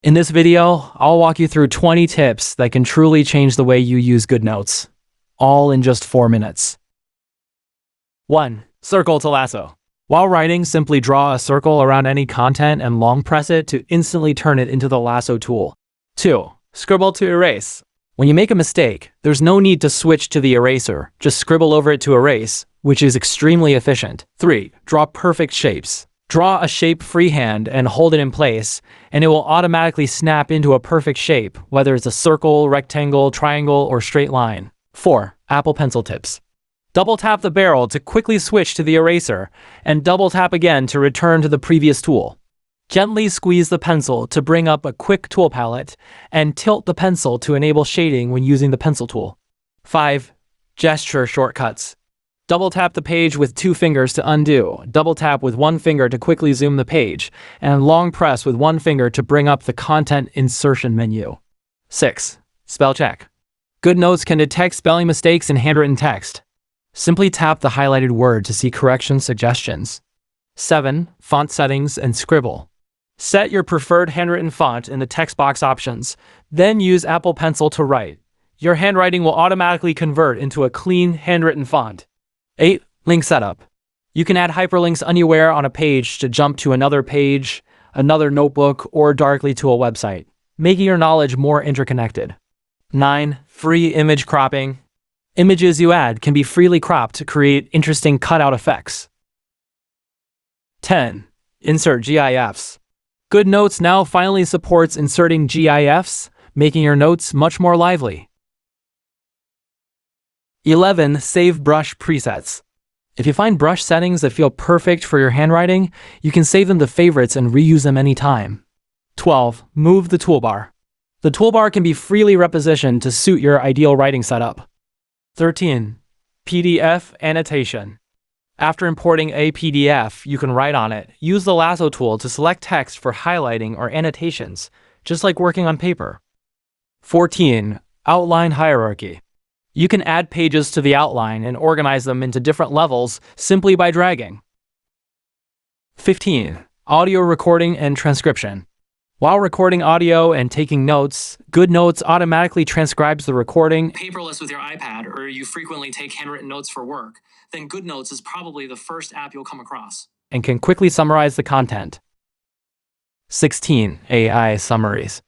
In this video, I'll walk you through 20 tips that can truly change the way you use GoodNotes, all in just 4 minutes. 1. Circle to lasso. While writing, simply draw a circle around any content and long press it to instantly turn it into the lasso tool. 2. Scribble to erase. When you make a mistake, there's no need to switch to the eraser. Just scribble over it to erase, which is extremely efficient. 3. Draw perfect shapes. Draw a shape freehand and hold it in place, and it will automatically snap into a perfect shape, whether it's a circle, rectangle, triangle, or straight line. 4. Apple Pencil tips. Double tap the barrel to quickly switch to the eraser, and double tap again to return to the previous tool. Gently squeeze the pencil to bring up a quick tool palette, and tilt the pencil to enable shading when using the pencil tool. 5. Gesture shortcuts. Double tap the page with 2 fingers to undo, double tap with 1 finger to quickly zoom the page, and long press with 1 finger to bring up the content insertion menu. 6. Spell check. GoodNotes can detect spelling mistakes in handwritten text. Simply tap the highlighted word to see correction suggestions. 7. Font settings and scribble. Set your preferred handwritten font in the text box options, then use Apple Pencil to write. Your handwriting will automatically convert into a clean handwritten font. 8. Link setup. You can add hyperlinks anywhere on a page to jump to another page, another notebook, or directly to a website, making your knowledge more interconnected. 9. Free image cropping. Images you add can be freely cropped to create interesting cutout effects. 10. Insert GIFs. GoodNotes now finally supports inserting GIFs, making your notes much more lively. 11. Save brush presets. If you find brush settings that feel perfect for your handwriting, you can save them to favorites and reuse them anytime. 12. Move the toolbar. The toolbar can be freely repositioned to suit your ideal writing setup. 13. PDF annotation. After importing a PDF, you can write on it. Use the lasso tool to select text for highlighting or annotations, just like working on paper. 14. Outline hierarchy. You can add pages to the outline and organize them into different levels simply by dragging. 15. Audio recording and transcription. While recording audio and taking notes, GoodNotes automatically transcribes the recording. Paperless with your iPad, or you frequently take handwritten notes for work, then GoodNotes is probably the first app you'll come across, and can quickly summarize the content. 16. AI summaries.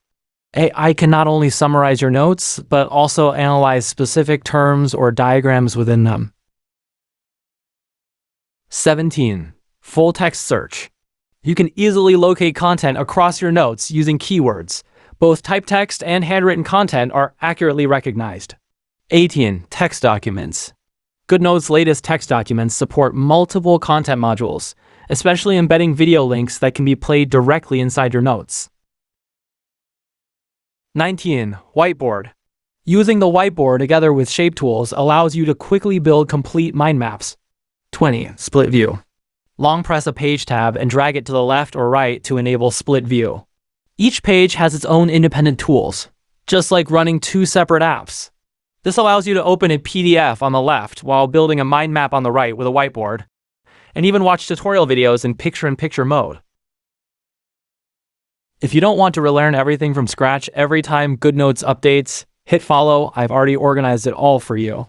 AI can not only summarize your notes, but also analyze specific terms or diagrams within them. 17. Full text search. You can easily locate content across your notes using keywords. Both typed text and handwritten content are accurately recognized. 18. Text documents. GoodNotes' latest text documents support multiple content modules, especially embedding video links that can be played directly inside your notes. 19. Whiteboard. Using the whiteboard together with shape tools allows you to quickly build complete mind maps. 20. Split view. Long press a page tab and drag it to the left or right to enable split view. Each page has its own independent tools, just like running 2 separate apps. This allows you to open a PDF on the left while building a mind map on the right with a whiteboard, and even watch tutorial videos in picture-in-picture mode. If you don't want to relearn everything from scratch every time GoodNotes updates, hit follow. I've already organized it all for you.